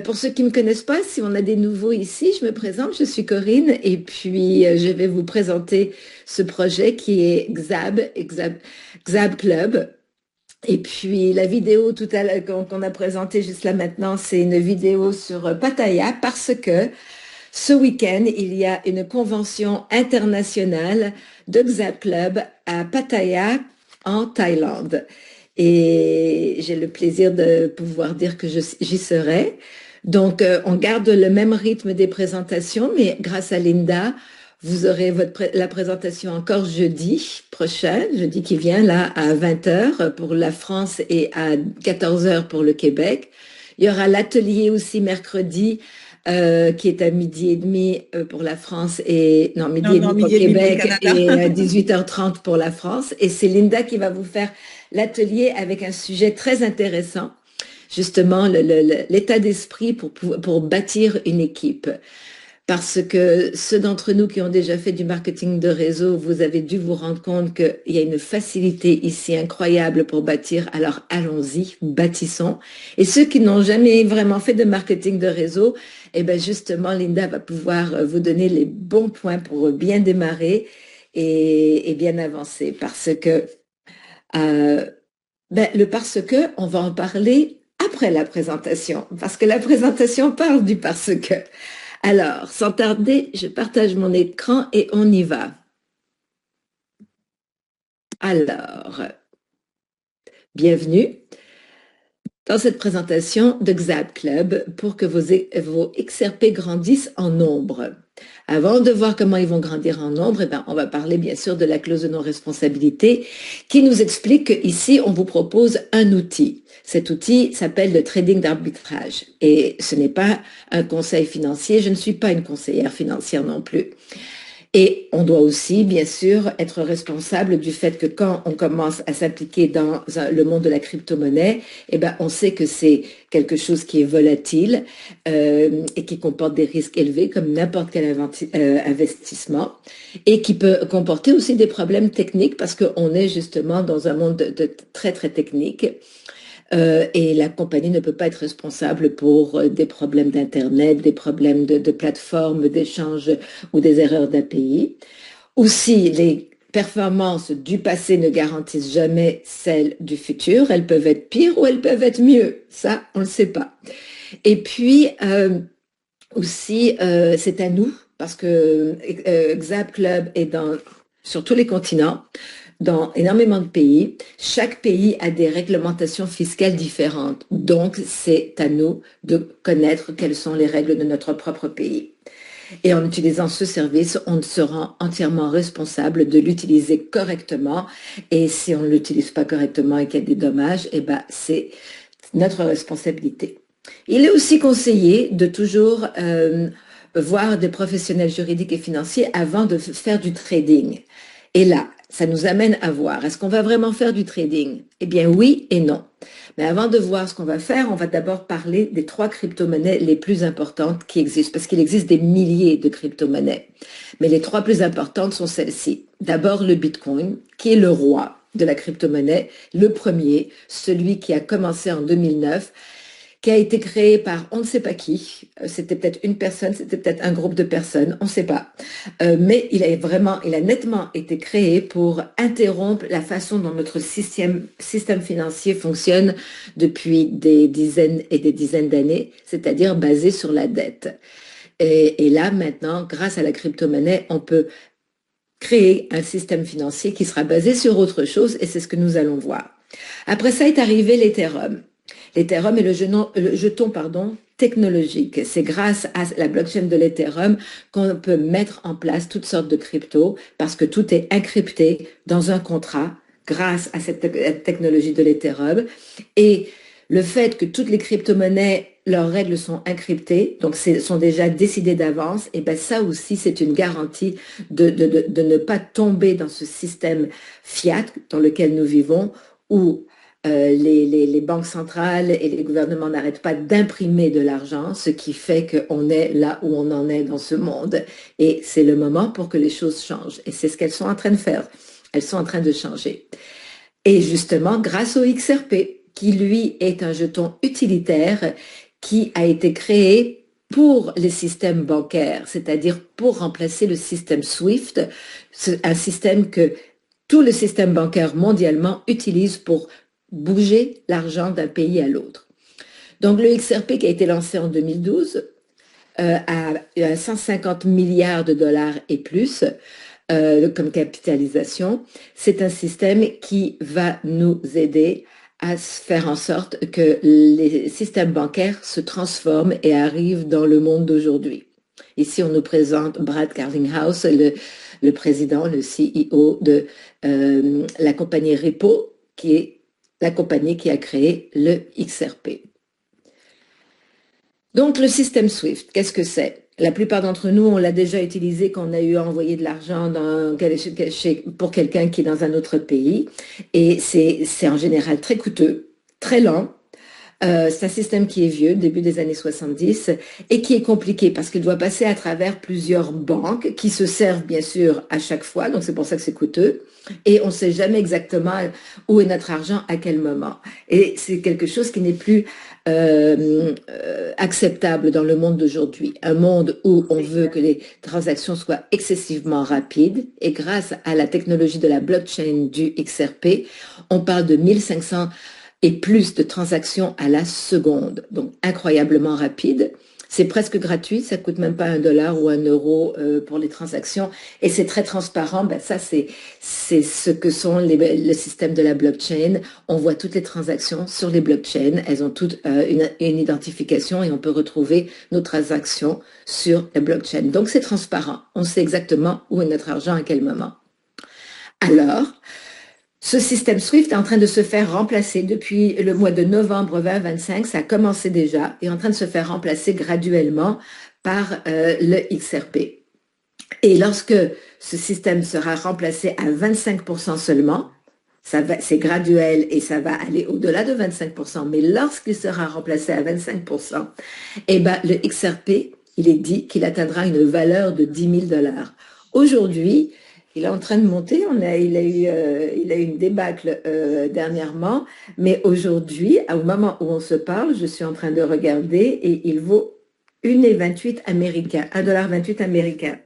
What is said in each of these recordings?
Pour ceux qui ne me connaissent pas, si on a des nouveaux ici, je me présente, je suis Corinne et puis je vais vous présenter ce projet qui est Xab Club. Et puis la vidéo tout à l'heure qu'on a présentée juste là maintenant, c'est une vidéo sur Pattaya parce que ce week-end, il y a une convention internationale de Xab Club à Pattaya en Thaïlande. Et j'ai le plaisir de pouvoir dire que j'y serai. On garde le même rythme des présentations, mais grâce à Linda, vous aurez la présentation encore jeudi prochain, jeudi qui vient, là, à 20 heures pour la France et à 14 heures pour le Québec. Il y aura l'atelier aussi mercredi, qui est à midi et demi pour la France et non, midi Non, et non, demi pour midi et demi pour le Québec Canada. et 18h30 pour la France. Et c'est Linda qui va vous faire l'atelier avec un sujet très intéressant, justement l'état d'esprit pour bâtir une équipe. Parce que ceux d'entre nous qui ont déjà fait du marketing de réseau, vous avez dû vous rendre compte qu'il y a une facilité ici incroyable pour bâtir. Alors allons-y, bâtissons. Et ceux qui n'ont jamais vraiment fait de marketing de réseau, eh ben justement, Linda va pouvoir vous donner les bons points pour bien démarrer et bien avancer. Euh, parce que, on va en parler après la présentation. Parce que la présentation parle du parce que. Alors, sans tarder, je partage mon écran et on y va. Alors, bienvenue dans cette présentation de Xab Club pour que vos XRP grandissent en nombre. Avant de voir comment ils vont grandir en nombre, on va parler bien sûr de la clause de non-responsabilité qui nous explique qu'ici, on vous propose un outil. Cet outil s'appelle le trading d'arbitrage et ce n'est pas un conseil financier. Je ne suis pas une conseillère financière non plus. Et on doit aussi, bien sûr, être responsable du fait que quand on commence à s'appliquer dans le monde de la crypto-monnaie, on sait que c'est quelque chose qui est volatile et qui comporte des risques élevés comme n'importe quel investissement et qui peut comporter aussi des problèmes techniques parce qu'on est justement dans un monde de très, très technique. Et la compagnie ne peut pas être responsable pour des problèmes d'Internet, des problèmes de plateforme d'échange ou des erreurs d'API. Aussi, les performances du passé ne garantissent jamais celles du futur. Elles peuvent être pires ou elles peuvent être mieux. Ça, on ne le sait pas. Et puis, c'est à nous, parce que Xab Club est sur tous les continents, dans énormément de pays. Chaque pays a des réglementations fiscales différentes. Donc, c'est à nous de connaître quelles sont les règles de notre propre pays. Et en utilisant ce service, on se rend entièrement responsable de l'utiliser correctement. Et si on ne l'utilise pas correctement et qu'il y a des dommages, c'est notre responsabilité. Il est aussi conseillé de toujours voir des professionnels juridiques et financiers avant de faire du trading. Et là, ça nous amène à voir, est-ce qu'on va vraiment faire du trading? Eh bien oui et non. Mais avant de voir ce qu'on va faire, on va d'abord parler des 3 crypto-monnaies les plus importantes qui existent, parce qu'il existe des milliers de crypto-monnaies. Mais les 3 plus importantes sont celles-ci. D'abord le Bitcoin, qui est le roi de la crypto-monnaie, le premier, celui qui a commencé en 2009, qui a été créé par on ne sait pas qui. C'était peut-être une personne, c'était peut-être un groupe de personnes, on ne sait pas. Mais il a nettement été créé pour interrompre la façon dont notre système financier fonctionne depuis des dizaines et des dizaines d'années, c'est-à-dire basé sur la dette. Et là, maintenant, grâce à la crypto-monnaie, on peut créer un système financier qui sera basé sur autre chose, et c'est ce que nous allons voir. Après ça est arrivé l'Ethereum. L'Ethereum est le jeton technologique. C'est grâce à la blockchain de l'Ethereum qu'on peut mettre en place toutes sortes de cryptos parce que tout est encrypté dans un contrat grâce à cette technologie de l'Ethereum. Et le fait que toutes les crypto-monnaies, leurs règles sont encryptées, donc sont déjà décidées d'avance, et ça aussi c'est une garantie de ne pas tomber dans ce système fiat dans lequel nous vivons où les banques centrales et les gouvernements n'arrêtent pas d'imprimer de l'argent, ce qui fait qu'on est là où on en est dans ce monde. Et c'est le moment pour que les choses changent. Et c'est ce qu'elles sont en train de faire. Elles sont en train de changer. Et justement, grâce au XRP, qui lui est un jeton utilitaire qui a été créé pour les systèmes bancaires, c'est-à-dire pour remplacer le système SWIFT, un système que tout le système bancaire mondialement utilise pour bouger l'argent d'un pays à l'autre. Donc le XRP qui a été lancé en 2012 à 150 milliards de dollars et plus comme capitalisation, c'est un système qui va nous aider à faire en sorte que les systèmes bancaires se transforment et arrivent dans le monde d'aujourd'hui. Ici, on nous présente Brad Carlinghouse, le président, le CEO de la compagnie Repo, qui est la compagnie qui a créé le XRP. Donc, le système SWIFT, qu'est-ce que c'est? La plupart d'entre nous, on l'a déjà utilisé quand on a eu à envoyer de l'argent pour quelqu'un qui est dans un autre pays. Et c'est en général très coûteux, très lent. C'est un système qui est vieux, début des années 70, et qui est compliqué parce qu'il doit passer à travers plusieurs banques qui se servent bien sûr à chaque fois, donc c'est pour ça que c'est coûteux, et on ne sait jamais exactement où est notre argent à quel moment. Et c'est quelque chose qui n'est plus acceptable dans le monde d'aujourd'hui, un monde où on veut que les transactions soient excessivement rapides, et grâce à la technologie de la blockchain du XRP, on parle de 1500 et plus de transactions à la seconde, donc incroyablement rapide. C'est presque gratuit, ça coûte même pas $1 ou €1 pour les transactions, et c'est très transparent. Ben ça, c'est ce que sont le système de la blockchain. On voit toutes les transactions sur les blockchains, elles ont toutes une identification et on peut retrouver nos transactions sur la blockchain. Donc c'est transparent, on sait exactement où est notre argent à quel moment. Alors, ce système SWIFT est en train de se faire remplacer depuis le mois de novembre 2025, ça a commencé déjà, est en train de se faire remplacer graduellement par le XRP. Et lorsque ce système sera remplacé à 25% seulement, c'est graduel et ça va aller au-delà de 25%, mais lorsqu'il sera remplacé à 25%, eh ben, le XRP, il est dit qu'il atteindra une valeur de 10 000 $. Aujourd'hui, il est en train de monter, il a eu une débâcle dernièrement, mais aujourd'hui, au moment où on se parle, je suis en train de regarder et il vaut 1,28 américain, 1,28 américain.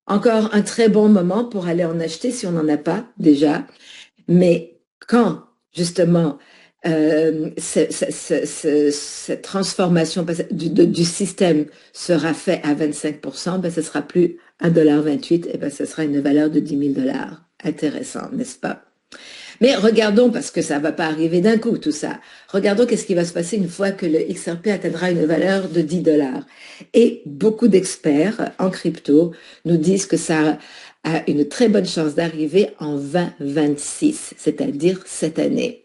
Encore un très bon moment pour aller en acheter si on n'en a pas déjà, mais quand justement cette transformation du système sera fait à 25%, ben, ce sera plus 1,28 $, et ben, ce sera une valeur de 10 000 $. Intéressant, n'est-ce pas? Mais regardons, parce que ça ne va pas arriver d'un coup tout ça, regardons qu'est-ce qui va se passer une fois que le XRP atteindra une valeur de 10 $. Et beaucoup d'experts en crypto nous disent que ça a une très bonne chance d'arriver en 2026, c'est-à-dire cette année.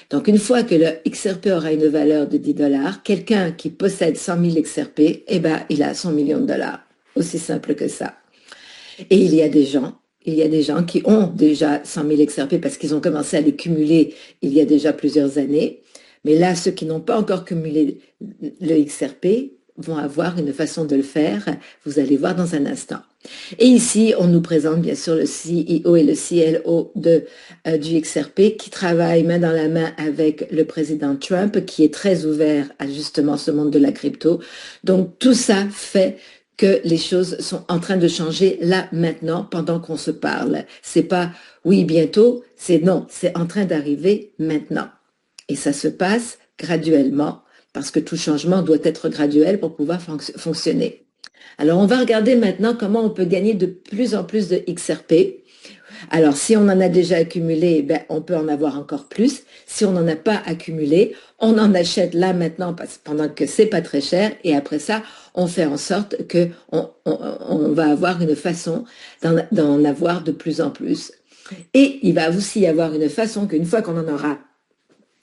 Donc, une fois que le XRP aura une valeur de 10 $, quelqu'un qui possède 100 000 XRP, eh ben, il a 100 millions de dollars. Aussi simple que ça. Et il y a des gens qui ont déjà 100 000 XRP parce qu'ils ont commencé à les cumuler il y a déjà plusieurs années. Mais là, ceux qui n'ont pas encore cumulé le XRP vont avoir une façon de le faire. Vous allez voir dans un instant. Et ici, on nous présente bien sûr le CEO et le CLO du XRP qui travaillent main dans la main avec le président Trump qui est très ouvert à justement ce monde de la crypto. Donc tout ça fait que les choses sont en train de changer là maintenant pendant qu'on se parle. C'est pas oui bientôt, c'est non, c'est en train d'arriver maintenant. Et ça se passe graduellement parce que tout changement doit être graduel pour pouvoir fonctionner. Alors, on va regarder maintenant comment on peut gagner de plus en plus de XRP. Alors, si on en a déjà accumulé, ben, on peut en avoir encore plus. Si on n'en a pas accumulé, on en achète là maintenant pendant que c'est pas très cher. Et après ça, on fait en sorte que on va avoir une façon d'en avoir de plus en plus. Et il va aussi y avoir une façon qu'une fois qu'on en aura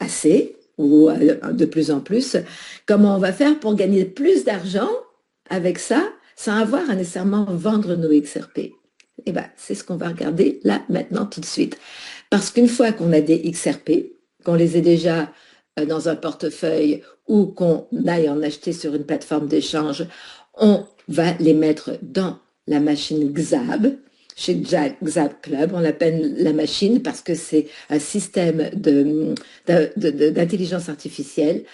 assez, ou de plus en plus, comment on va faire pour gagner plus d'argent avec ça, sans avoir à nécessairement vendre nos XRP. Eh bien, c'est ce qu'on va regarder là, maintenant, tout de suite. Parce qu'une fois qu'on a des XRP, qu'on les ait déjà dans un portefeuille ou qu'on aille en acheter sur une plateforme d'échange, on va les mettre dans la machine XAB. chez Xap Club. On l'appelle la machine parce que c'est un système d'intelligence artificielle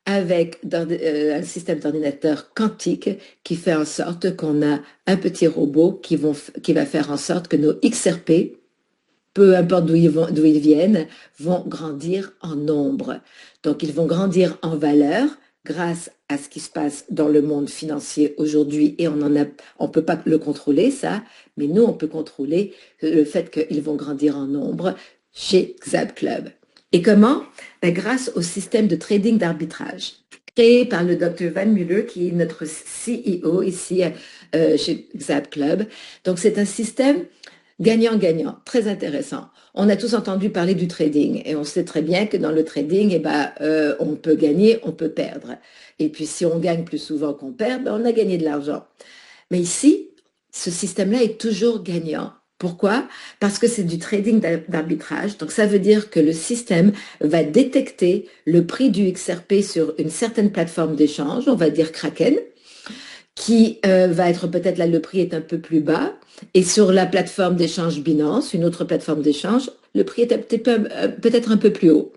avec un système d'ordinateur quantique qui fait en sorte qu'on a un petit robot qui va faire en sorte que nos XRP, peu importe d'où ils viennent, vont grandir en nombre. Donc, ils vont grandir en valeur grâce à ce qui se passe dans le monde financier aujourd'hui et on peut pas le contrôler, ça, mais nous, on peut contrôler le fait qu'ils vont grandir en nombre chez Xap Club. Et comment? Ben, grâce au système de trading d'arbitrage créé par le Dr. Van Muller, qui est notre CEO ici chez Xap Club. Donc, c'est un système gagnant-gagnant, très intéressant. On a tous entendu parler du trading et on sait très bien que dans le trading, on peut gagner, on peut perdre. Et puis si on gagne plus souvent qu'on perd, ben, on a gagné de l'argent. Mais ici, ce système-là est toujours gagnant. Pourquoi? Parce que c'est du trading d'arbitrage. Donc ça veut dire que le système va détecter le prix du XRP sur une certaine plateforme d'échange, on va dire Kraken, qui va être peut-être là, le prix est un peu plus bas. Et sur la plateforme d'échange Binance, une autre plateforme d'échange, le prix est peut-être un peu plus haut.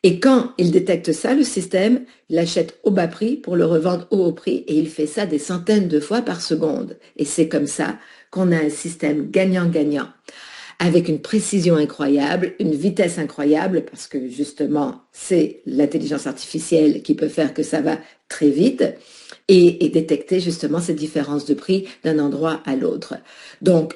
Et quand il détecte ça, le système l'achète au bas prix pour le revendre au haut prix et il fait ça des centaines de fois par seconde. Et c'est comme ça qu'on a un système gagnant-gagnant avec une précision incroyable, une vitesse incroyable parce que justement, c'est l'intelligence artificielle qui peut faire que ça va très vite et détecter justement ces différences de prix d'un endroit à l'autre. Donc,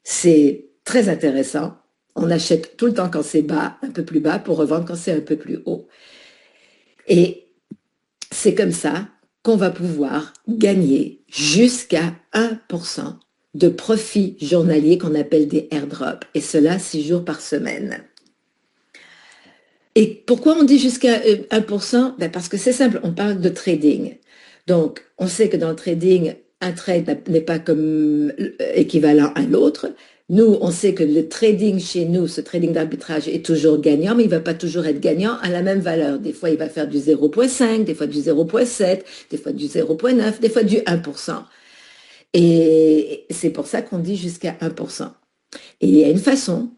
c'est très intéressant. On achète tout le temps quand c'est bas, un peu plus bas, pour revendre quand c'est un peu plus haut. Et c'est comme ça qu'on va pouvoir gagner jusqu'à 1% de profit journalier qu'on appelle des airdrops, et cela 6 jours par semaine. Et pourquoi on dit jusqu'à 1%? Ben parce que c'est simple, on parle de trading. Donc, on sait que dans le trading, un trade n'est pas comme équivalent à l'autre. Nous, on sait que le trading chez nous, ce trading d'arbitrage est toujours gagnant, mais il ne va pas toujours être gagnant à la même valeur. Des fois, il va faire du 0,5, des fois du 0,7, des fois du 0,9, des fois du 1%. Et c'est pour ça qu'on dit jusqu'à 1%. Et il y a une façon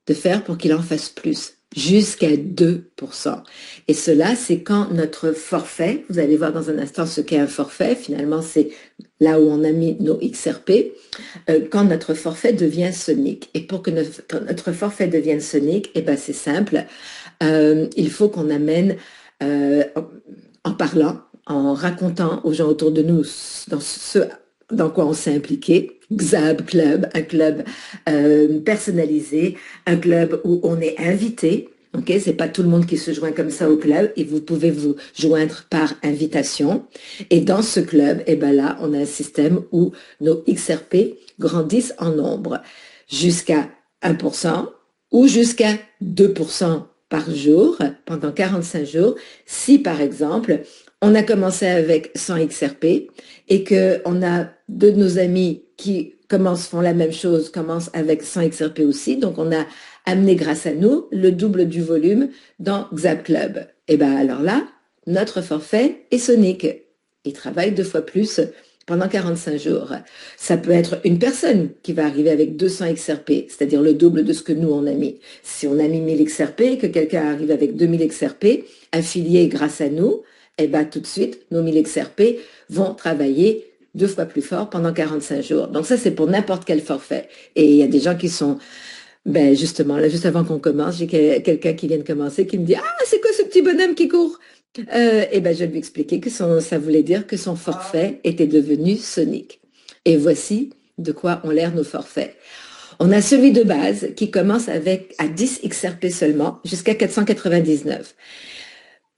de faire pour qu'il en fasse plus, jusqu'à 2%. Et cela, c'est quand notre forfait, vous allez voir dans un instant ce qu'est un forfait, finalement c'est là où on a mis nos XRP, quand notre forfait devient sonique. Et pour que notre forfait devienne sonique, eh ben c'est simple, il faut qu'on amène, en parlant, en racontant aux gens autour de nous dans quoi on s'est impliqué, Xap Club, un club personnalisé, un club où on est invité. Ok, c'est pas tout le monde qui se joint comme ça au club et vous pouvez vous joindre par invitation. Et dans ce club, eh ben là, on a un système où nos XRP grandissent en nombre jusqu'à 1% ou jusqu'à 2% par jour pendant 45 jours. Si par exemple, on a commencé avec 100 XRP et qu'on a deux de nos amis qui font la même chose, commencent avec 100 XRP aussi. Donc, on a amené grâce à nous le double du volume dans Xap Club. Et bien alors là, notre forfait est sonique. Il travaille 2 fois plus pendant 45 jours. Ça peut être une personne qui va arriver avec 200 XRP, c'est-à-dire le double de ce que nous on a mis. Si on a mis 1000 XRP et que quelqu'un arrive avec 2000 XRP, affilié grâce à nous, et bien tout de suite, nos 1000 XRP vont travailler 2 fois plus fort pendant 45 jours. Donc ça, c'est pour n'importe quel forfait. Et il y a des gens qui sont, ben justement, là, juste avant qu'on commence, j'ai quelqu'un qui vient de commencer qui me dit « Ah, c'est quoi ce petit bonhomme qui court ?» Et ben je lui ai expliqué que ça voulait dire que son forfait était devenu sonique. Et voici de quoi ont l'air nos forfaits. On a celui de base qui commence à 10 XRP seulement, jusqu'à 499.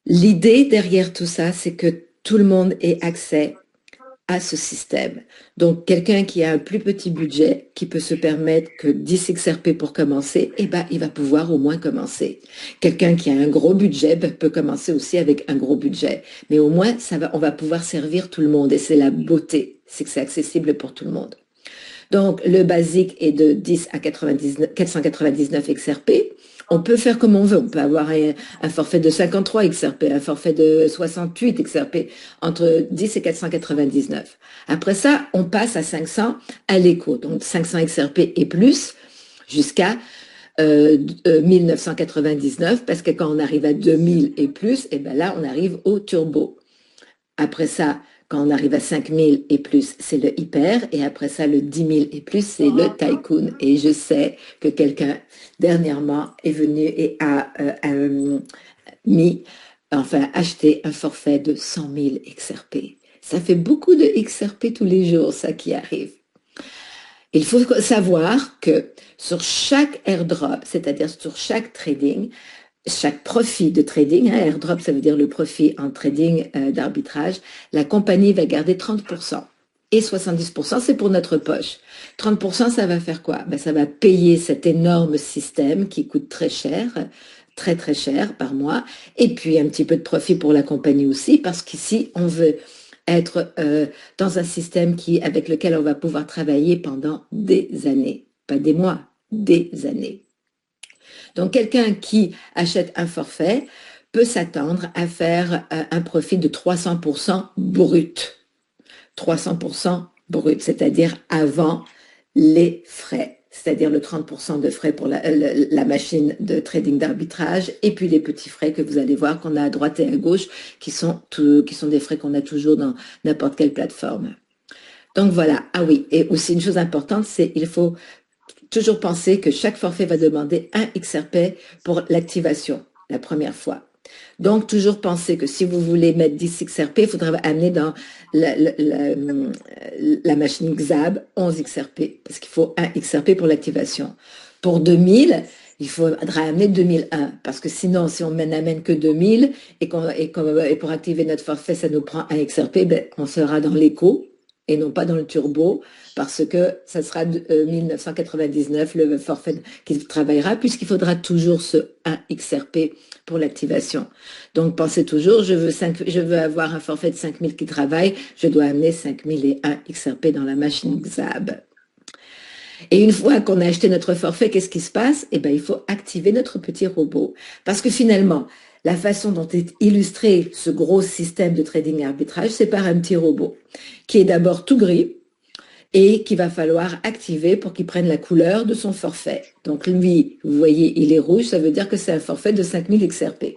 L'idée derrière tout ça, c'est que tout le monde ait accès à ce système. Donc, quelqu'un qui a un plus petit budget, qui peut se permettre que 10 XRP pour commencer, eh ben, il va pouvoir au moins commencer. Quelqu'un qui a un gros budget peut commencer aussi avec un gros budget. Mais au moins, on va pouvoir servir tout le monde. Et c'est la beauté, c'est que c'est accessible pour tout le monde. Donc, le basique est de 10 à 499 XRP. On peut faire comme on veut. On peut avoir un forfait de 53 XRP, un forfait de 68 XRP, entre 10 et 499. Après ça, on passe à 500 à l'écho. Donc 500 XRP et plus jusqu'à 1999, parce que quand on arrive à 2000 et plus, et ben là, on arrive au turbo. Après ça, quand on arrive à 5000 et plus, c'est le hyper. Et après ça, le 10 000 et plus, c'est le tycoon. Et je sais que quelqu'un, dernièrement, est venu et a acheté un forfait de 100 000 XRP. Ça fait beaucoup de XRP tous les jours, ça qui arrive. Il faut savoir que sur chaque airdrop, c'est-à-dire sur chaque trading, chaque profit de trading, airdrop, ça veut dire le profit en trading d'arbitrage, la compagnie va garder 30%. Et 70%, c'est pour notre poche. 30%, ça va faire quoi? Ben, ça va payer cet énorme système qui coûte très cher, très très cher par mois, et puis un petit peu de profit pour la compagnie aussi, parce qu'ici, on veut être dans un système avec lequel on va pouvoir travailler pendant des années, pas des mois, des années. Donc, quelqu'un qui achète un forfait peut s'attendre à faire un profit de 300% brut. 300% brut, c'est-à-dire avant les frais, c'est-à-dire le 30% de frais pour la machine de trading d'arbitrage et puis les petits frais que vous allez voir qu'on a à droite et à gauche qui sont des frais qu'on a toujours dans n'importe quelle plateforme. Donc voilà, ah oui, et aussi une chose importante, c'est il faut toujours penser que chaque forfait va demander un XRP pour l'activation la première fois. Donc, toujours penser que si vous voulez mettre 10 XRP, il faudra amener dans la machine XAB 11 XRP, parce qu'il faut un XRP pour l'activation. Pour 2000, il faudra amener 2001, parce que sinon, si on n'amène que 2000 et pour activer notre forfait, ça nous prend un XRP, ben, on sera dans l'écho et non pas dans le turbo, parce que ça sera 1999 le forfait qui travaillera, puisqu'il faudra toujours ce 1 XRP pour l'activation. Donc, pensez toujours, je veux avoir un forfait de 5000 qui travaille, je dois amener 5001 XRP dans la machine XAB. Et une fois qu'on a acheté notre forfait, qu'est-ce qui se passe? Eh bien, il faut activer notre petit robot. Parce que finalement, la façon dont est illustré ce gros système de trading arbitrage, c'est par un petit robot qui est d'abord tout gris et qu'il va falloir activer pour qu'il prenne la couleur de son forfait. Donc lui, vous voyez, il est rouge, ça veut dire que c'est un forfait de 5000 XRP.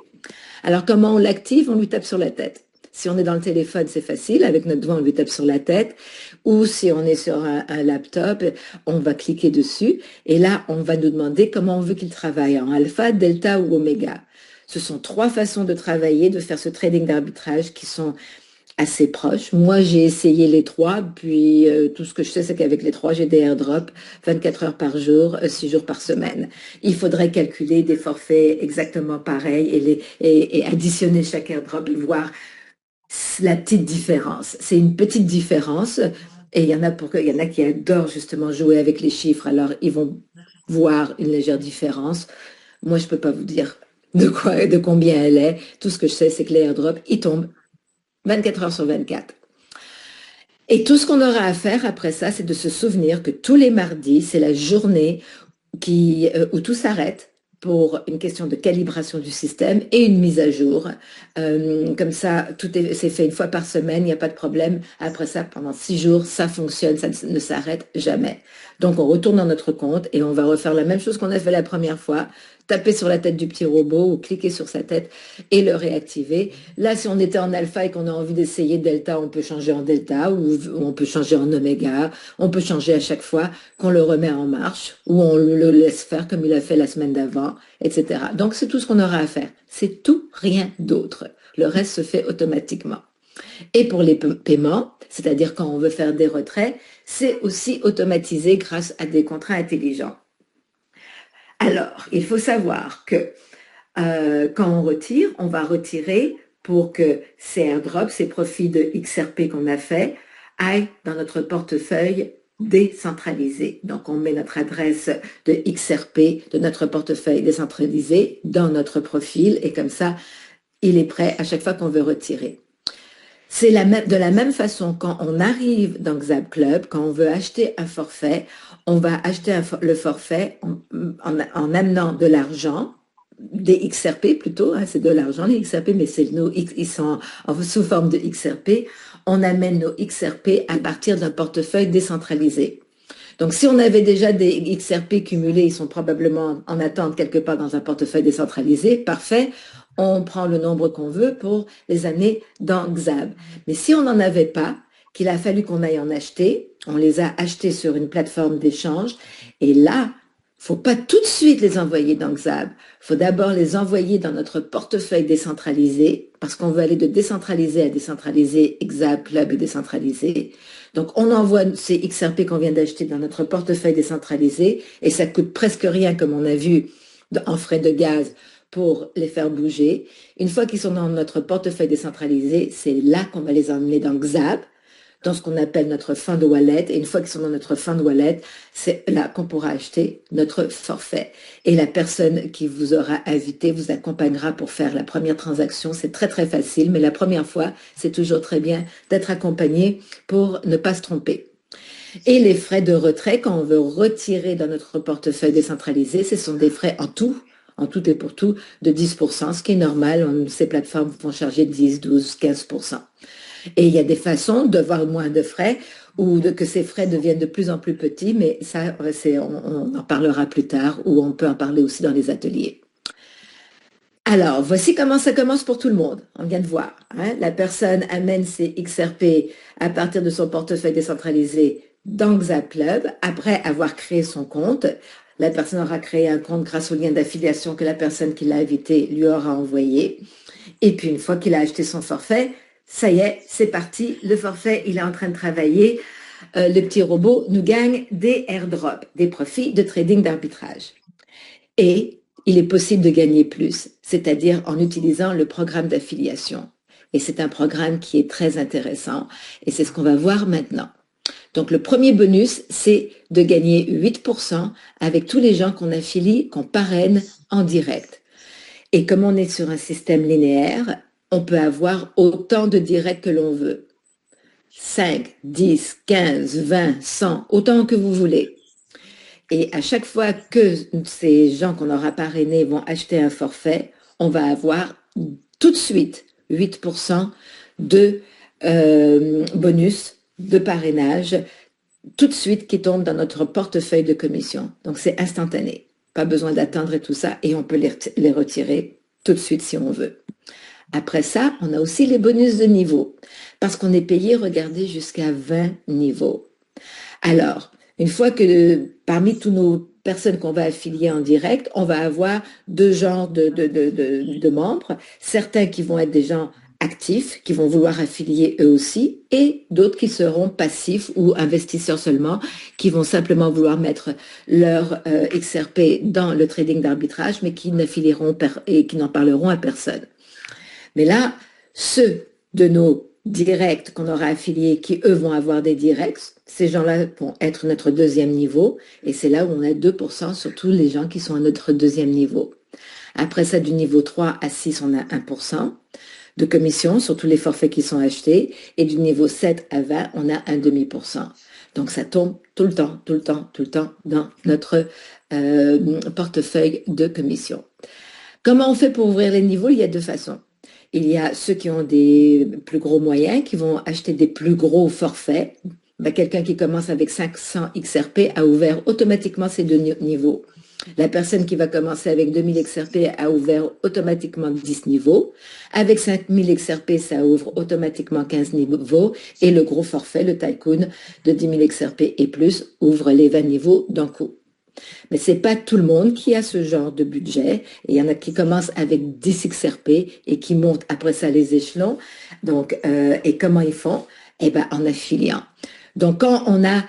Alors comment on l'active? On lui tape sur la tête. Si on est dans le téléphone, c'est facile. Avec notre doigt, on lui tape sur la tête. Ou si on est sur un laptop, on va cliquer dessus. Et là, on va nous demander comment on veut qu'il travaille, en alpha, delta ou oméga. Ce sont 3 façons de travailler, de faire ce trading d'arbitrage qui sont assez proches. Moi, j'ai essayé les 3, puis tout ce que je sais, c'est qu'avec les 3, j'ai des airdrops 24 heures par jour, 6 jours par semaine. Il faudrait calculer des forfaits exactement pareils et additionner chaque airdrop et voir la petite différence. C'est une petite différence et il y en a qui adorent justement jouer avec les chiffres, alors ils vont voir une légère différence. Moi, je peux pas vous dire de combien elle est. Tout ce que je sais, c'est que les airdrops, ils tombent 24 heures sur 24. Et tout ce qu'on aura à faire après ça, c'est de se souvenir que tous les mardis, c'est la journée où tout s'arrête pour une question de calibration du système et une mise à jour. Comme ça, c'est fait une fois par semaine, il n'y a pas de problème. Après ça, pendant 6 jours, ça fonctionne, ça ne s'arrête jamais. Donc, on retourne dans notre compte et on va refaire la même chose qu'on a fait la première fois, taper sur la tête du petit robot ou cliquer sur sa tête et le réactiver. Là, si on était en alpha et qu'on a envie d'essayer delta, on peut changer en delta ou on peut changer en oméga. On peut changer à chaque fois qu'on le remet en marche ou on le laisse faire comme il a fait la semaine d'avant, etc. Donc, c'est tout ce qu'on aura à faire. C'est tout, rien d'autre. Le reste se fait automatiquement. Et pour les paiements, c'est-à-dire quand on veut faire des retraits, c'est aussi automatisé grâce à des contrats intelligents. Alors, il faut savoir que quand on retire, on va retirer pour que ces airdrops, ces profits de XRP qu'on a fait, aillent dans notre portefeuille décentralisé. Donc, on met notre adresse de XRP de notre portefeuille décentralisé dans notre profil et comme ça, il est prêt à chaque fois qu'on veut retirer. C'est de la même façon quand on arrive dans Xab Club, quand on veut acheter un forfait, on va acheter le forfait en amenant de l'argent des XRP plutôt, hein, c'est de l'argent les XRP, mais ils sont sous forme de XRP. On amène nos XRP à partir d'un portefeuille décentralisé. Donc, si on avait déjà des XRP cumulés, ils sont probablement en attente quelque part dans un portefeuille décentralisé, parfait. On prend le nombre qu'on veut pour les amener dans Xab. Mais si on n'en avait pas, qu'il a fallu qu'on aille en acheter, on les a achetés sur une plateforme d'échange, et là, faut pas tout de suite les envoyer dans Xab. Faut d'abord les envoyer dans notre portefeuille décentralisé, parce qu'on veut aller de décentralisé à décentralisé, Xab, Club et décentralisé. Donc, on envoie ces XRP qu'on vient d'acheter dans notre portefeuille décentralisé et ça coûte presque rien, comme on a vu, en frais de gaz pour les faire bouger. Une fois qu'ils sont dans notre portefeuille décentralisé, c'est là qu'on va les emmener dans Xab, dans ce qu'on appelle notre fund wallet. Et une fois qu'ils sont dans notre fund wallet, c'est là qu'on pourra acheter notre forfait. Et la personne qui vous aura invité vous accompagnera pour faire la première transaction. C'est très, très facile, mais la première fois, c'est toujours très bien d'être accompagné pour ne pas se tromper. Et les frais de retrait, quand on veut retirer dans notre portefeuille décentralisé, ce sont des frais en tout et pour tout, de 10%, ce qui est normal. Ces plateformes vont charger 10, 12, 15%. Et il y a des façons d'avoir moins de frais ou que ces frais deviennent de plus en plus petits, mais ça, on en parlera plus tard ou on peut en parler aussi dans les ateliers. Alors, voici comment ça commence pour tout le monde. On vient de voir. Hein? La personne amène ses XRP à partir de son portefeuille décentralisé dans Xap Club. Après avoir créé son compte, la personne aura créé un compte grâce au lien d'affiliation que la personne qui l'a invité lui aura envoyé. Et puis, une fois qu'il a acheté son forfait, ça y est, c'est parti. Le forfait, il est en train de travailler. Le petit robot nous gagne des airdrops, des profits de trading d'arbitrage. Et il est possible de gagner plus, c'est-à-dire en utilisant le programme d'affiliation. Et c'est un programme qui est très intéressant. Et c'est ce qu'on va voir maintenant. Donc, le premier bonus, c'est de gagner 8% avec tous les gens qu'on affilie, qu'on parraine en direct. Et comme on est sur un système linéaire, on peut avoir autant de directs que l'on veut. 5, 10, 15, 20, 100, autant que vous voulez. Et à chaque fois que ces gens qu'on aura parrainés vont acheter un forfait, on va avoir tout de suite 8% de bonus de parrainage, tout de suite qui tombe dans notre portefeuille de commission. Donc c'est instantané. Pas besoin d'attendre et tout ça, et on peut les retirer tout de suite si on veut. Après ça, on a aussi les bonus de niveau, parce qu'on est payé, regardez, jusqu'à 20 niveaux. Alors, une fois que parmi tous nos personnes qu'on va affilier en direct, on va avoir deux genres de membres, certains qui vont être des gens actifs, qui vont vouloir affilier eux aussi, et d'autres qui seront passifs ou investisseurs seulement, qui vont simplement vouloir mettre leur XRP dans le trading d'arbitrage, mais qui n'affilieront et qui n'en parleront à personne. Mais là, ceux de nos directs qu'on aura affiliés, qui eux vont avoir des directs, ces gens-là vont être notre deuxième niveau, et c'est là où on a 2% sur tous les gens qui sont à notre deuxième niveau. Après ça, du niveau 3 à 6, on a 1% de commission sur tous les forfaits qui sont achetés, et du niveau 7 à 20, on a un demi-pourcent. Donc ça tombe tout le temps, tout le temps, tout le temps dans notre portefeuille de commission. Comment on fait pour ouvrir les niveaux? Il y a deux façons. Il y a ceux qui ont des plus gros moyens, qui vont acheter des plus gros forfaits. Ben, quelqu'un qui commence avec 500 XRP a ouvert automatiquement ces deux niveaux. La personne qui va commencer avec 2000 XRP a ouvert automatiquement 10 niveaux. Avec 5000 XRP, ça ouvre automatiquement 15 niveaux. Et le gros forfait, le Tycoon, de 10 000 XRP et plus, ouvre les 20 niveaux d'un coup. Mais c'est pas tout le monde qui a ce genre de budget. Et il y en a qui commencent avec 10 XRP et qui montent après ça les échelons. Donc, et comment ils font? Eh ben, en affiliant. Donc, quand on a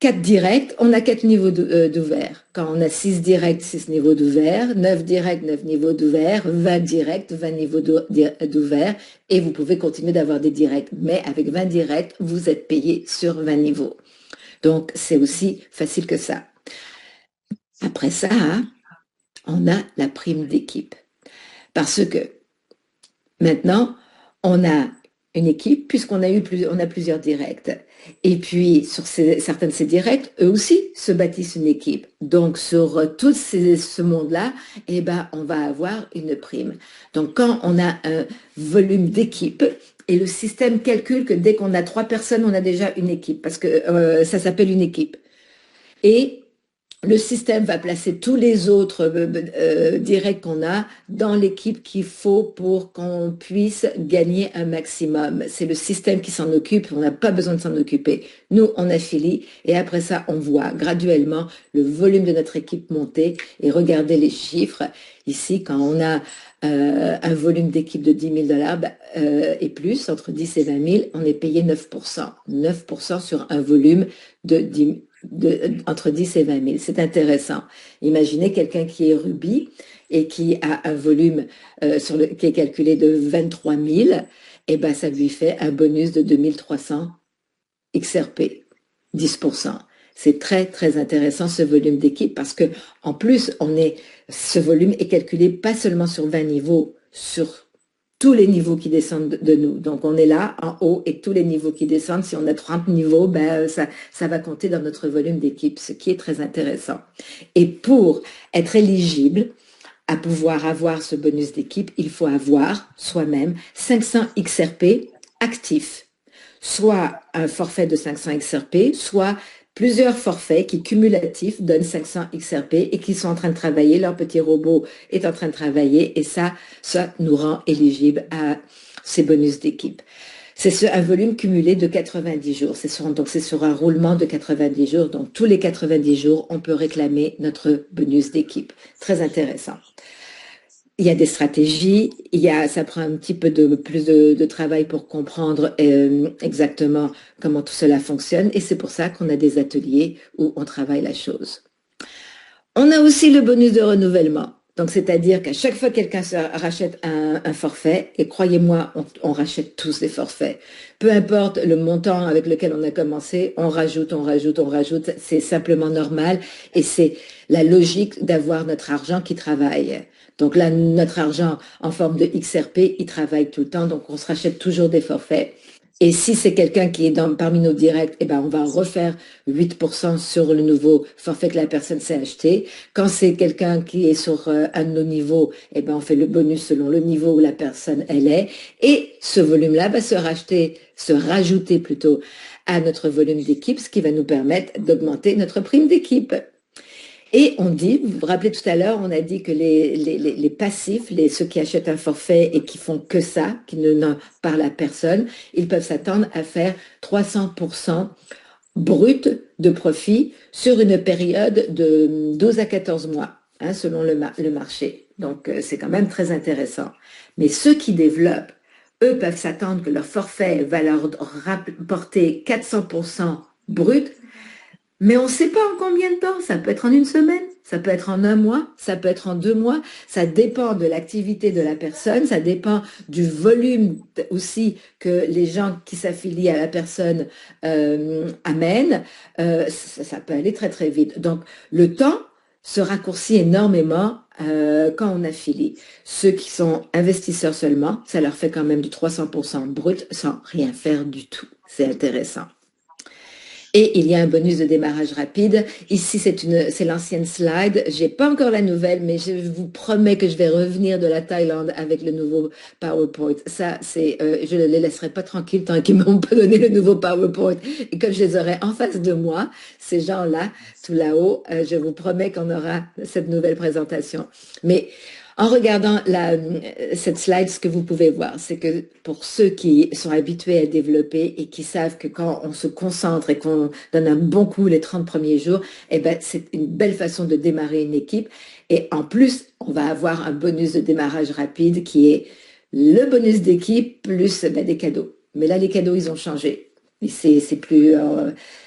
4 directs, on a 4 niveaux d'ouvert. Quand on a 6 directs, 6 niveaux d'ouvert, 9 directs, 9 niveaux d'ouvert, 20 directs, 20 niveaux d'ouvert, et vous pouvez continuer d'avoir des directs. Mais avec 20 directs, vous êtes payé sur 20 niveaux. Donc, c'est aussi facile que ça. Après ça, on a la prime d'équipe. Parce que maintenant, on a une équipe puisqu'on a on a plusieurs directs. Et puis, sur certains de ces directs, eux aussi se bâtissent une équipe. Donc, sur ce monde-là, eh ben, on va avoir une prime. Donc, quand on a un volume d'équipe, et le système calcule que dès qu'on a 3 personnes, on a déjà une équipe, parce que ça s'appelle une équipe. Et le système va placer tous les autres directs qu'on a dans l'équipe qu'il faut pour qu'on puisse gagner un maximum. C'est le système qui s'en occupe, on n'a pas besoin de s'en occuper. Nous, on affilie et après ça, on voit graduellement le volume de notre équipe monter et regardez les chiffres. Ici, quand on a un volume d'équipe de 10 000 $ et plus, entre 10 et 20 000, on est payé 9%. 9% sur un volume de 10 entre 10 et 20 000. C'est intéressant. Imaginez quelqu'un qui est rubis et qui a un volume qui est calculé de 23 000, et ben ça lui fait un bonus de 2300 XRP, 10%. C'est très, très intéressant ce volume d'équipe parce que en plus, ce volume est calculé pas seulement sur 20 niveaux, sur tous les niveaux qui descendent de nous. Donc, on est là, en haut, et tous les niveaux qui descendent, si on a 30 niveaux, ben, ça va compter dans notre volume d'équipe, ce qui est très intéressant. Et pour être éligible à pouvoir avoir ce bonus d'équipe, il faut avoir soi-même 500 XRP actifs, soit un forfait de 500 XRP, soit plusieurs forfaits qui cumulatifs donnent 500 XRP et qui sont en train de travailler, leur petit robot est en train de travailler et ça nous rend éligibles à ces bonus d'équipe. C'est un volume cumulé de 90 jours. Donc, c'est sur un roulement de 90 jours. Donc, tous les 90 jours, on peut réclamer notre bonus d'équipe. Très intéressant. Il y a des stratégies, ça prend un petit peu plus de travail pour comprendre exactement comment tout cela fonctionne et c'est pour ça qu'on a des ateliers où on travaille la chose. On a aussi le bonus de renouvellement. Donc, c'est-à-dire qu'à chaque fois que quelqu'un rachète un forfait, et croyez-moi, on rachète tous des forfaits. Peu importe le montant avec lequel on a commencé, on rajoute, on rajoute, on rajoute. C'est simplement normal et c'est la logique d'avoir notre argent qui travaille. Donc là, notre argent en forme de XRP, il travaille tout le temps, donc on se rachète toujours des forfaits. Et si c'est quelqu'un qui est parmi nos directs, eh ben, on va refaire 8% sur le nouveau forfait que la personne s'est acheté. Quand c'est quelqu'un qui est sur un de nos niveaux, eh ben, on fait le bonus selon le niveau où la personne elle est. Et ce volume-là va se rajouter plutôt à notre volume d'équipe, ce qui va nous permettre d'augmenter notre prime d'équipe. Et on dit, vous vous rappelez tout à l'heure, on a dit que les passifs, ceux qui achètent un forfait et qui font que ça, qui n'en parlent à personne, ils peuvent s'attendre à faire 300% brut de profit sur une période de 12 à 14 mois, hein, selon le marché. Donc, c'est quand même très intéressant. Mais ceux qui développent, eux peuvent s'attendre que leur forfait va leur rapporter 400% brut. Mais on ne sait pas en combien de temps. Ça peut être en une semaine, ça peut être en un mois, ça peut être en 2 mois. Ça dépend de l'activité de la personne, ça dépend du volume aussi que les gens qui s'affilient à la personne amènent. Ça peut aller très très vite. Donc le temps se raccourcit énormément quand on affilie. Ceux qui sont investisseurs seulement, ça leur fait quand même du 300% brut sans rien faire du tout. C'est intéressant. Et il y a un bonus de démarrage rapide. Ici, c'est l'ancienne slide. J'ai pas encore la nouvelle, mais je vous promets que je vais revenir de la Thaïlande avec le nouveau PowerPoint. Ça, je ne les laisserai pas tranquilles tant qu'ils m'ont pas donné le nouveau PowerPoint. Et comme je les aurai en face de moi, ces gens-là, tout là-haut, je vous promets qu'on aura cette nouvelle présentation. Mais en regardant cette slide, ce que vous pouvez voir, c'est que pour ceux qui sont habitués à développer et qui savent que quand on se concentre et qu'on donne un bon coup les 30 premiers jours, eh ben, c'est une belle façon de démarrer une équipe. Et en plus, on va avoir un bonus de démarrage rapide qui est le bonus d'équipe plus des cadeaux. Mais là, les cadeaux, ils ont changé. C'est plus,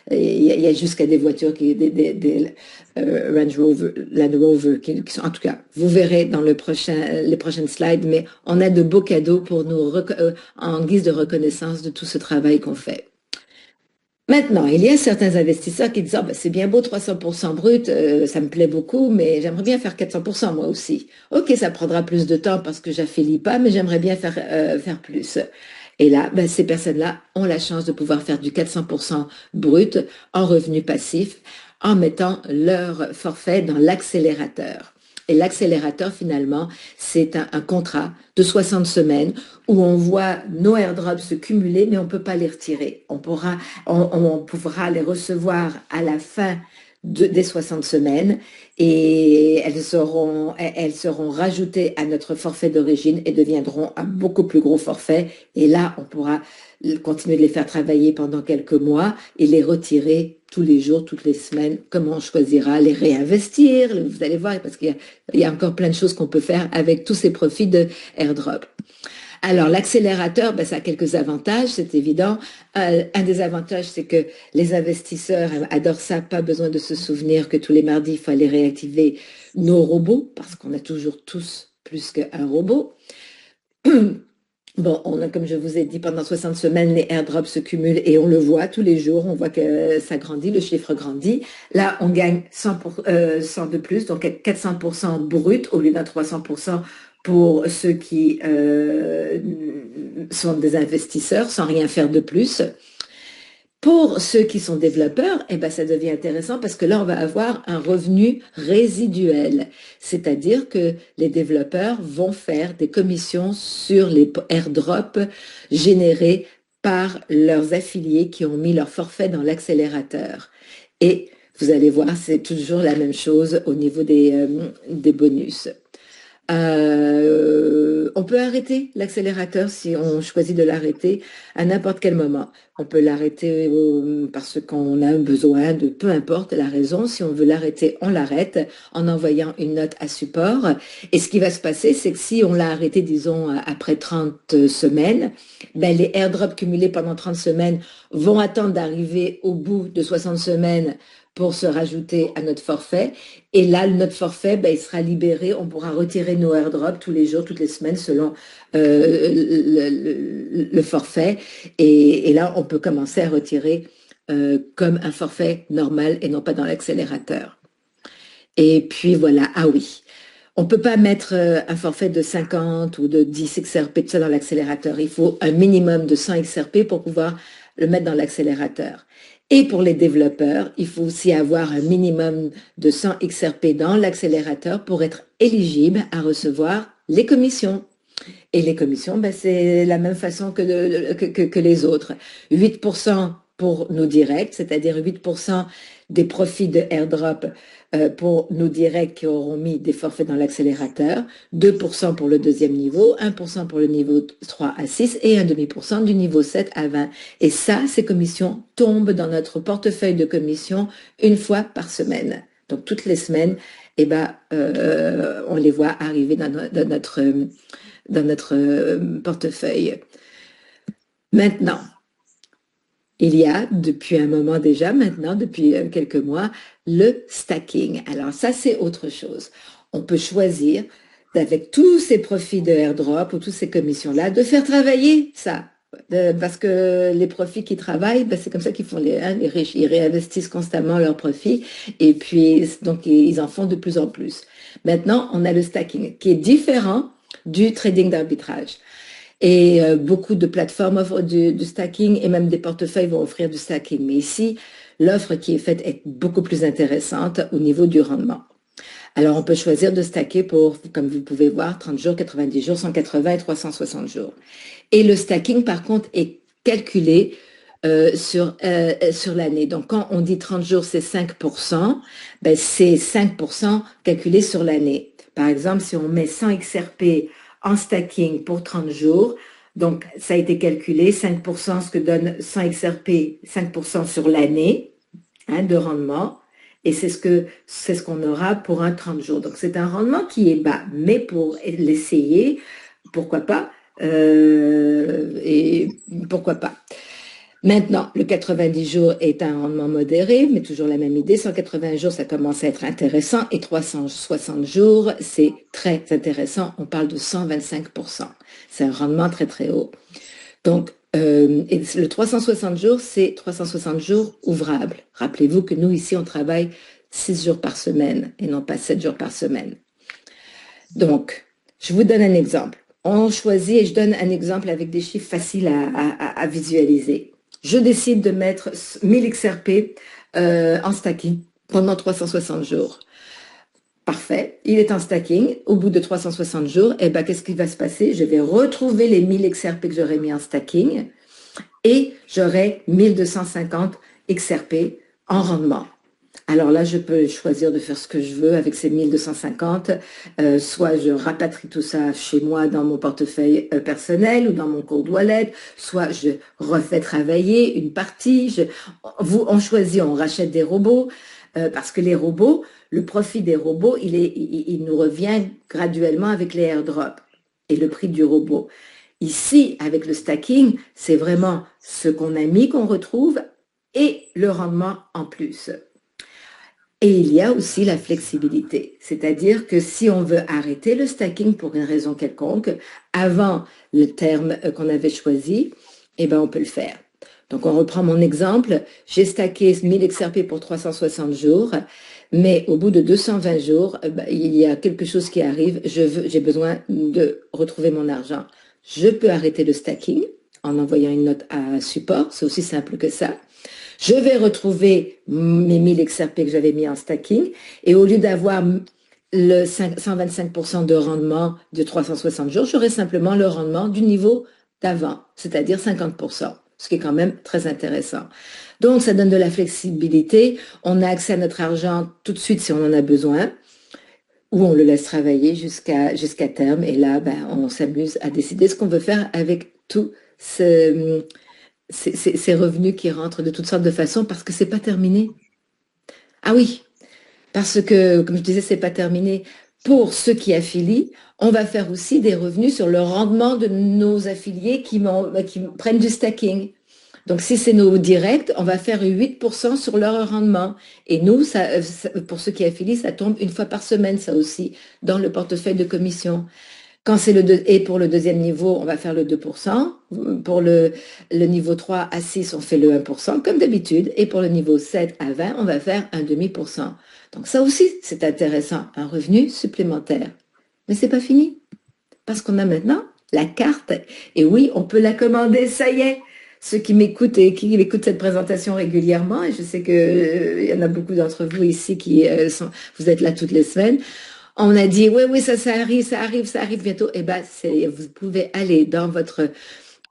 il y a jusqu'à des voitures des Range Rover, Land Rover qui sont, en tout cas, vous verrez dans les prochaines slides, mais on a de beaux cadeaux pour nous en guise de reconnaissance de tout ce travail qu'on fait. Maintenant, il y a certains investisseurs qui disent, c'est bien beau 300% brut, ça me plaît beaucoup, mais j'aimerais bien faire 400% moi aussi. Ok, ça prendra plus de temps parce que j'affilie pas, mais j'aimerais bien faire plus. Et là, ben, ces personnes-là ont la chance de pouvoir faire du 400% brut en revenu passif en mettant leur forfait dans l'accélérateur. Et l'accélérateur, finalement, c'est un contrat de 60 semaines où on voit nos airdrops se cumuler, mais on ne peut pas les retirer. On pourra les recevoir à la fin des 60 semaines et elles seront rajoutées à notre forfait d'origine et deviendront un beaucoup plus gros forfait. Et là, on pourra continuer de les faire travailler pendant quelques mois et les retirer tous les jours, toutes les semaines, comme on choisira, les réinvestir. Vous allez voir, parce qu'il y a encore plein de choses qu'on peut faire avec tous ces profits de airdrop. Alors, l'accélérateur, ben, ça a quelques avantages, c'est évident. Un des avantages, c'est que les investisseurs adorent ça, pas besoin de se souvenir que tous les mardis, il faut aller réactiver nos robots, parce qu'on a toujours tous plus qu'un robot. Bon, comme je vous ai dit, pendant 60 semaines, les airdrops se cumulent et on le voit tous les jours, on voit que ça grandit, le chiffre grandit. Là, on gagne 100 de plus, donc 400% brut au lieu d'un 300% pour ceux qui sont des investisseurs sans rien faire de plus. Pour ceux qui sont développeurs, eh ben, ça devient intéressant parce que là, on va avoir un revenu résiduel. C'est-à-dire que les développeurs vont faire des commissions sur les airdrops générés par leurs affiliés qui ont mis leur forfait dans l'accélérateur. Et vous allez voir, c'est toujours la même chose au niveau des bonus. On peut arrêter l'accélérateur si on choisit de l'arrêter à n'importe quel moment. On peut l'arrêter parce qu'on a besoin de, peu importe la raison, si on veut l'arrêter, on l'arrête en envoyant une note à support. Et ce qui va se passer, c'est que si on l'a arrêté, disons, après 30 semaines, ben, les airdrops cumulés pendant 30 semaines vont attendre d'arriver au bout de 60 semaines pour se rajouter à notre forfait. Et là, notre forfait, ben, il sera libéré. On pourra retirer nos airdrops tous les jours, toutes les semaines, selon le forfait. Et là, on peut commencer à retirer comme un forfait normal et non pas dans l'accélérateur. Et puis voilà, ah oui. On ne peut pas mettre un forfait de 50 ou de 10 XRP, tout ça dans l'accélérateur. Il faut un minimum de 100 XRP pour pouvoir le mettre dans l'accélérateur. Et pour les développeurs, il faut aussi avoir un minimum de 100 XRP dans l'accélérateur pour être éligible à recevoir les commissions. Et les commissions, ben, c'est la même façon que les autres. 8% pour nos directs, c'est-à-dire 8% des profits de airdrop pour nos directs qui auront mis des forfaits dans l'accélérateur, 2% pour le deuxième niveau, 1% pour le niveau 3 à 6 et 1,5% du niveau 7 à 20. Et ça, ces commissions tombent dans notre portefeuille de commissions une fois par semaine. Donc toutes les semaines, eh ben, on les voit arriver dans notre portefeuille. Maintenant, il y a depuis un moment déjà, maintenant, depuis quelques mois, le stacking. Alors ça, c'est autre chose. On peut choisir, avec tous ces profits de airdrop ou toutes ces commissions-là, de faire travailler ça. Parce que les profits qui travaillent, ben, c'est comme ça qu'ils font les riches. Ils réinvestissent constamment leurs profits et puis donc ils en font de plus en plus. Maintenant, on a le stacking qui est différent du trading d'arbitrage. Et beaucoup de plateformes offrent du stacking et même des portefeuilles vont offrir du stacking. Mais ici, l'offre qui est faite est beaucoup plus intéressante au niveau du rendement. Alors, on peut choisir de stacker pour, comme vous pouvez voir, 30 jours, 90 jours, 180 et 360 jours. Et le stacking, par contre, est calculé sur l'année. Donc, quand on dit 30 jours, c'est 5%, ben, c'est 5% calculé sur l'année. Par exemple, si on met 100 XRP en stacking pour 30 jours, donc ça a été calculé, 5%, ce que donne 100 XRP, 5% sur l'année de rendement. Et c'est ce qu'on aura pour un 30 jours. Donc, c'est un rendement qui est bas. Mais pour l'essayer, pourquoi pas et pourquoi pas. Maintenant, le 90 jours est un rendement modéré, mais toujours la même idée. 180 jours, ça commence à être intéressant. Et 360 jours, c'est très intéressant. On parle de 125%. C'est un rendement très, très haut. Donc, et le 360 jours, c'est 360 jours ouvrables. Rappelez-vous que nous, ici, on travaille 6 jours par semaine et non pas 7 jours par semaine. Donc, je vous donne un exemple. On choisit, et je donne un exemple avec des chiffres faciles à visualiser. Je décide de mettre 1000 XRP en stacking pendant 360 jours. Parfait, il est en stacking. Au bout de 360 jours, eh ben, qu'est-ce qui va se passer? Je vais retrouver les 1000 XRP que j'aurais mis en stacking et j'aurai 1250 XRP en rendement. Alors là, je peux choisir de faire ce que je veux avec ces 1250. Soit je rapatrie tout ça chez moi dans mon portefeuille personnel ou dans mon cold wallet, soit je refais travailler une partie. On choisit, on rachète des robots parce que les robots, le profit des robots, il nous revient graduellement avec les airdrops et le prix du robot. Ici, avec le stacking, c'est vraiment ce qu'on a mis qu'on retrouve et le rendement en plus. Et il y a aussi la flexibilité, c'est-à-dire que si on veut arrêter le stacking pour une raison quelconque, avant le terme qu'on avait choisi, eh ben on peut le faire. Donc on reprend mon exemple, j'ai stacké 1000 XRP pour 360 jours, mais au bout de 220 jours, il y a quelque chose qui arrive, j'ai besoin de retrouver mon argent. Je peux arrêter le stacking en envoyant une note à support, c'est aussi simple que ça. Je vais retrouver mes 1000 XRP que j'avais mis en stacking et au lieu d'avoir le 125% de rendement de 360 jours, j'aurai simplement le rendement du niveau d'avant, c'est-à-dire 50%, ce qui est quand même très intéressant. Donc, ça donne de la flexibilité. On a accès à notre argent tout de suite si on en a besoin ou on le laisse travailler jusqu'à terme. Et là, on s'amuse à décider ce qu'on veut faire avec tout ces revenus qui rentrent de toutes sortes de façons parce que c'est pas terminé. Ah oui, parce que, comme je disais, c'est pas terminé. Pour ceux qui affilient, on va faire aussi des revenus sur le rendement de nos affiliés qui prennent du stacking. Donc, si c'est nos directs, on va faire 8% sur leur rendement. Et nous, pour ceux qui affilient, ça tombe une fois par semaine, ça aussi, dans le portefeuille de commission. Quand c'est et pour le deuxième niveau, on va faire le 2%. Pour le niveau 3 à 6, on fait le 1%, comme d'habitude. Et pour le niveau 7 à 20, on va faire un demi-pourcent. Donc ça aussi, c'est intéressant, un revenu supplémentaire. Mais c'est pas fini, parce qu'on a maintenant la carte. Et oui, on peut la commander, ça y est. Ceux qui m'écoutent et qui écoutent cette présentation régulièrement, et je sais que il y en a beaucoup d'entre vous ici qui vous êtes là toutes les semaines. On a dit, oui, ça arrive bientôt. Eh ben, vous pouvez aller dans votre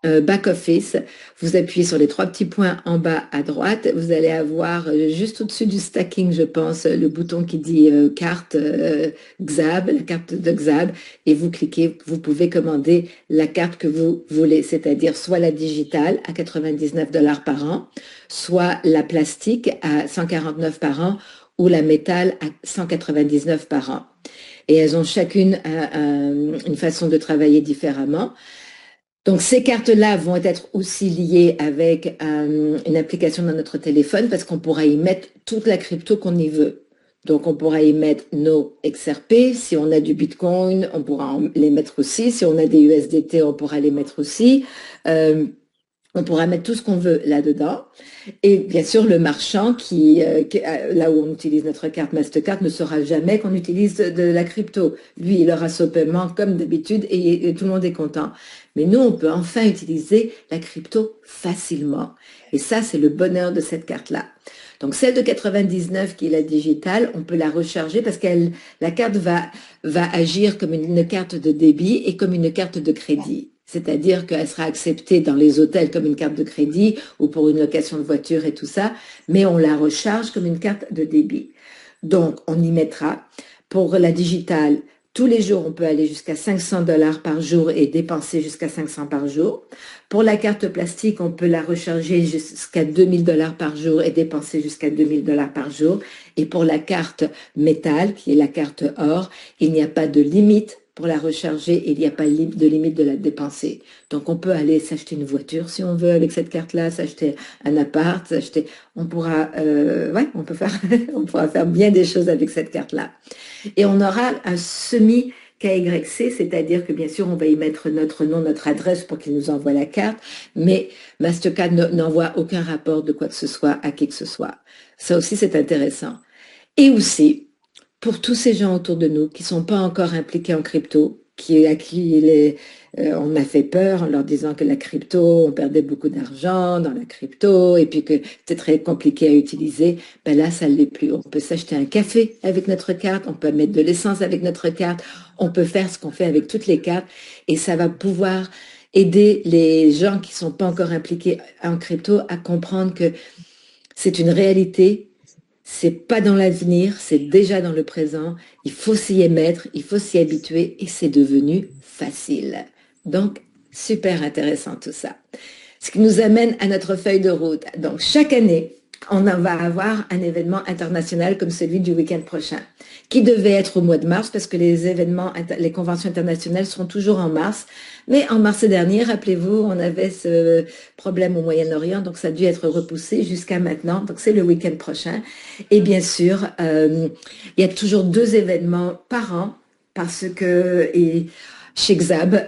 back-office, vous appuyez sur les trois petits points en bas à droite, vous allez avoir juste au-dessus du stacking, je pense, le bouton qui dit carte XAB, la carte de XAB, et vous cliquez, vous pouvez commander la carte que vous voulez, c'est-à-dire soit la digitale à 99 $ par an, soit la plastique à 149 par an, ou la métal à 199 par an. Et elles ont chacune une façon de travailler différemment. Donc, ces cartes-là vont être aussi liées avec une application dans notre téléphone parce qu'on pourra y mettre toute la crypto qu'on y veut. Donc, on pourra y mettre nos XRP. Si on a du Bitcoin, on pourra les mettre aussi. Si on a des USDT, on pourra les mettre aussi. On pourra mettre tout ce qu'on veut là-dedans. Et bien sûr, le marchand là où on utilise notre carte Mastercard ne saura jamais qu'on utilise de la crypto. Lui, il aura son paiement comme d'habitude et tout le monde est content. Mais nous, on peut enfin utiliser la crypto facilement. Et ça, c'est le bonheur de cette carte-là. Donc, celle de 99 qui est la digitale, on peut la recharger parce la carte va agir comme une carte de débit et comme une carte de crédit. C'est-à-dire qu'elle sera acceptée dans les hôtels comme une carte de crédit ou pour une location de voiture et tout ça, mais on la recharge comme une carte de débit. Donc, on y mettra. Pour la digitale, tous les jours, on peut aller jusqu'à 500 $ par jour et dépenser jusqu'à 500 par jour. Pour la carte plastique, on peut la recharger jusqu'à 2000 $ par jour et dépenser jusqu'à 2000 $ par jour. Et pour la carte métal, qui est la carte or, il n'y a pas de limite pour la recharger et il n'y a pas de limite de la dépenser. Donc, on peut aller s'acheter une voiture si on veut avec cette carte-là, s'acheter un appart, on pourra on pourra faire bien des choses avec cette carte-là. Et on aura un semi KYC, c'est-à-dire que bien sûr, on va y mettre notre nom, notre adresse pour qu'il nous envoie la carte, mais Mastercard n'envoie aucun rapport de quoi que ce soit à qui que ce soit. Ça aussi, c'est intéressant. Et aussi, pour tous ces gens autour de nous qui ne sont pas encore impliqués en crypto, à qui on a fait peur en leur disant que la crypto, on perdait beaucoup d'argent dans la crypto et puis que c'était très compliqué à utiliser. Ben là, ça ne l'est plus. On peut s'acheter un café avec notre carte, on peut mettre de l'essence avec notre carte, on peut faire ce qu'on fait avec toutes les cartes et ça va pouvoir aider les gens qui sont pas encore impliqués en crypto à comprendre que c'est une réalité. C'est pas dans l'avenir, c'est déjà dans le présent. Il faut s'y émettre, il faut s'y habituer et c'est devenu facile. Donc, super intéressant tout ça. Ce qui nous amène à notre feuille de route. Donc, chaque année, va avoir un événement international comme celui du week-end prochain, qui devait être au mois de mars parce que les conventions internationales seront toujours en mars. Mais en mars dernier, rappelez-vous, on avait ce problème au Moyen-Orient, donc ça a dû être repoussé jusqu'à maintenant. Donc c'est le week-end prochain. Et bien sûr, il y a toujours 2 événements par an parce que chez Xab,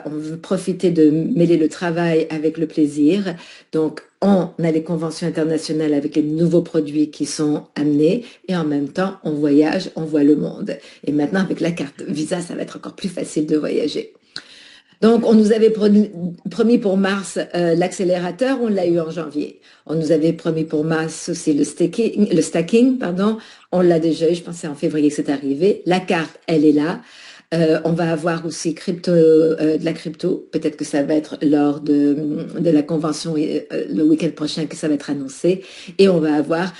on veut profiter de mêler le travail avec le plaisir. Donc, on a les conventions internationales avec les nouveaux produits qui sont amenés et en même temps, on voyage, on voit le monde. Et maintenant, avec la carte Visa, ça va être encore plus facile de voyager. Donc, on nous avait promis pour mars l'accélérateur, on l'a eu en janvier. On nous avait promis pour mars aussi le stacking, pardon. On l'a déjà eu, je pense que c'est en février que c'est arrivé. La carte, elle est là. On va avoir aussi de la crypto. Peut-être que ça va être lors de la convention le week-end prochain que ça va être annoncé. Et on va avoir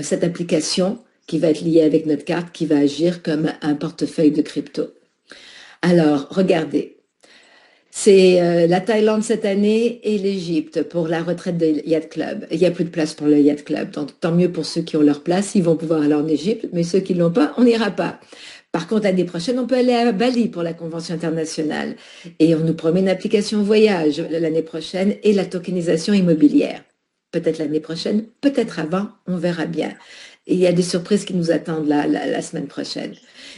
cette application qui va être liée avec notre carte, qui va agir comme un portefeuille de crypto. Alors, regardez. C'est la Thaïlande cette année et l'Égypte pour la retraite de Yacht Club. Il n'y a plus de place pour le Yacht Club. Donc, tant mieux pour ceux qui ont leur place, ils vont pouvoir aller en Égypte, mais ceux qui ne l'ont pas, on n'ira pas. Par contre, l'année prochaine, on peut aller à Bali pour la convention internationale. Et on nous promet une application voyage l'année prochaine et la tokenisation immobilière. Peut-être l'année prochaine, peut-être avant, on verra bien. Et il y a des surprises qui nous attendent la semaine prochaine.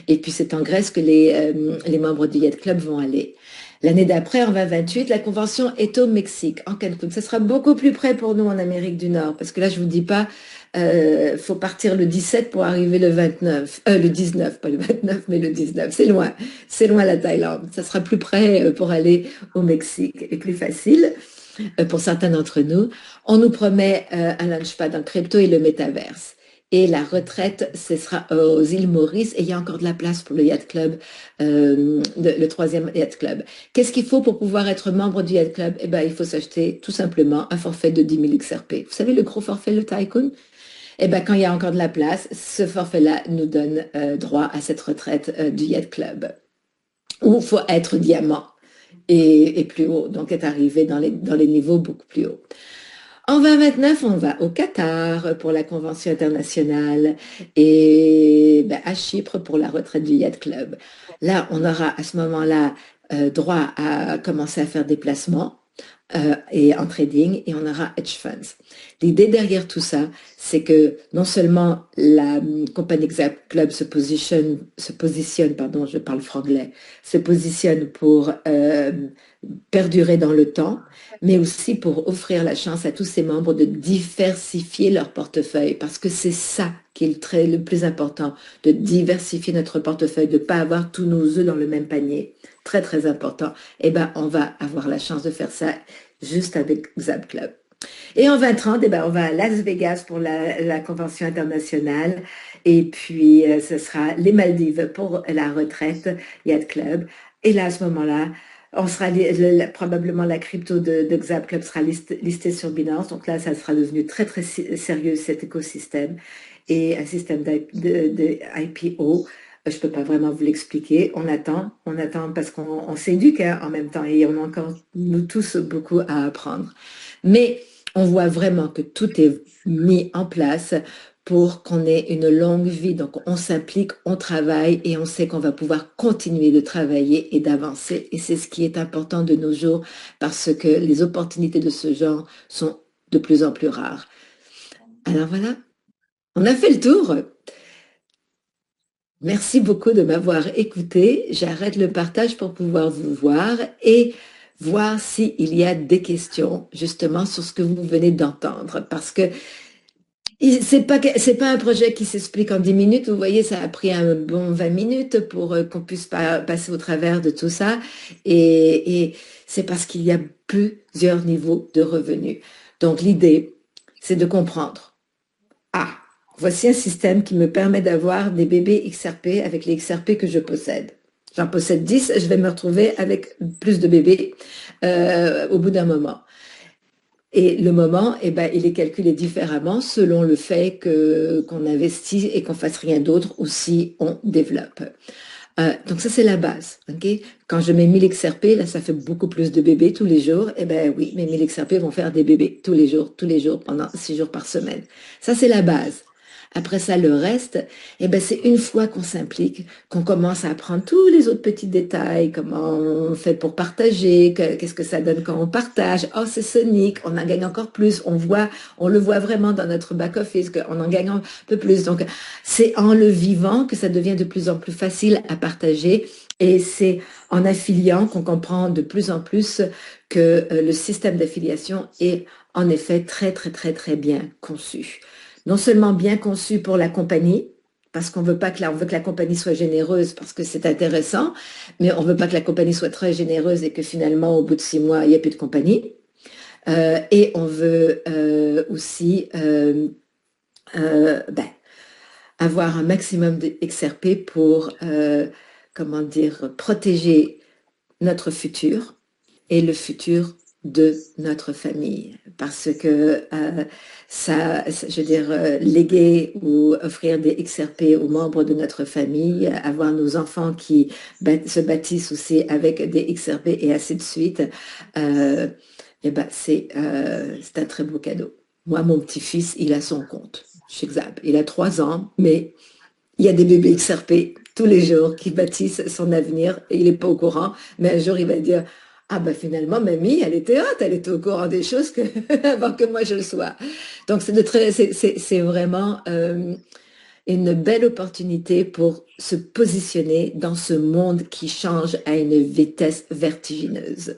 Et puis c'est en Grèce que les membres du Yacht Club vont aller. L'année d'après, en 2028, la convention est au Mexique, en Cancun. Ça sera beaucoup plus près pour nous en Amérique du Nord, parce que là, je vous dis pas, faut partir le 17 pour arriver le 29, le 19, pas le 29, mais le 19. C'est loin la Thaïlande. Ça sera plus près pour aller au Mexique et plus facile pour certains d'entre nous. On nous promet un launchpad en crypto et le métaverse. Et la retraite, ce sera aux îles Maurice et il y a encore de la place pour le Yacht Club, le 3e Yacht Club. Qu'est-ce qu'il faut pour pouvoir être membre du Yacht Club? Eh ben, il faut s'acheter tout simplement un forfait de 10 000 XRP. Vous savez, le gros forfait, le Tycoon? Eh ben, quand il y a encore de la place, ce forfait-là nous donne droit à cette retraite du Yacht Club. Où il faut être diamant et plus haut, donc être arrivé dans les niveaux beaucoup plus hauts. En 2029, on va au Qatar pour la convention internationale et à Chypre pour la retraite du Yacht Club. Là, on aura à ce moment-là droit à commencer à faire des placements et en trading et on aura hedge funds. L'idée derrière tout ça, c'est que non seulement la compagnie Xab Club se positionne, pardon, je parle franglais, se positionne pour perdurer dans le temps, mais aussi pour offrir la chance à tous ses membres de diversifier leur portefeuille, parce que c'est ça qui est le plus important, de diversifier notre portefeuille, de ne pas avoir tous nos œufs dans le même panier. Très, très important. Eh ben, on va avoir la chance de faire ça juste avec Xab Club. Et en 2030, on va à Las Vegas pour la convention internationale. Et puis, ce sera les Maldives pour la retraite Yacht Club. Et là, à ce moment-là, on sera probablement la crypto de Xab Club sera listée sur Binance. Donc là, ça sera devenu très, très sérieux cet écosystème et un système de IPO. Je peux pas vraiment vous l'expliquer. On attend parce qu'on s'éduque en même temps et on a encore, nous tous, beaucoup à apprendre. Mais on voit vraiment que tout est mis en place pour qu'on ait une longue vie. Donc, on s'implique, on travaille et on sait qu'on va pouvoir continuer de travailler et d'avancer. Et c'est ce qui est important de nos jours parce que les opportunités de ce genre sont de plus en plus rares. Alors voilà, on a fait le tour. Merci beaucoup de m'avoir écouté. J'arrête le partage pour pouvoir vous voir et voir s'il y a des questions justement sur ce que vous venez d'entendre. Parce que C'est pas un projet qui s'explique en 10 minutes. Vous voyez, ça a pris un bon 20 minutes pour qu'on puisse passer au travers de tout ça. Et c'est parce qu'il y a plusieurs niveaux de revenus. Donc, l'idée, c'est de comprendre. Ah, voici un système qui me permet d'avoir des bébés XRP avec les XRP que je possède. J'en possède 10, je vais me retrouver avec plus de bébés au bout d'un moment. Et le moment, eh ben, il est calculé différemment selon le fait qu'on investit et qu'on fasse rien d'autre ou si on développe. Donc ça, c'est la base. Okay. Quand je mets 1000 XRP, là, ça fait beaucoup plus de bébés tous les jours. Eh ben oui, mes 1000 XRP vont faire des bébés tous les jours, pendant 6 jours par semaine. Ça, c'est la base. Après ça, le reste, eh ben, c'est une fois qu'on s'implique, qu'on commence à apprendre tous les autres petits détails, comment on fait pour partager, qu'est-ce que ça donne quand on partage. Oh, c'est Sonic, on en gagne encore plus. On le voit vraiment dans notre back-office, qu'on en gagne un peu plus. Donc, c'est en le vivant que ça devient de plus en plus facile à partager. Et c'est en affiliant qu'on comprend de plus en plus que le système d'affiliation est en effet très, très, très, très bien conçu. Non seulement bien conçu pour la compagnie, parce qu'on veut pas que on veut que la compagnie soit généreuse parce que c'est intéressant, mais on veut pas que la compagnie soit très généreuse et que finalement, au bout de 6 mois, il n'y a plus de compagnie. Et on veut aussi ben, avoir un maximum de XRP pour, comment dire, protéger notre futur et le futur de notre famille. Parce que je veux dire, léguer ou offrir des XRP aux membres de notre famille, avoir nos enfants qui se bâtissent aussi avec des XRP et ainsi de suite, euh, eh ben, c'est un très beau cadeau. Moi, mon petit-fils, il a son compte chez Xap. Il a 3 ans, mais il y a des bébés XRP tous les jours qui bâtissent son avenir et il n'est pas au courant. Mais un jour, il va dire, ah ben finalement, mamie, elle était hâte, elle était au courant des choses avant que moi je le sois. Donc c'est vraiment une belle opportunité pour se positionner dans ce monde qui change à une vitesse vertigineuse.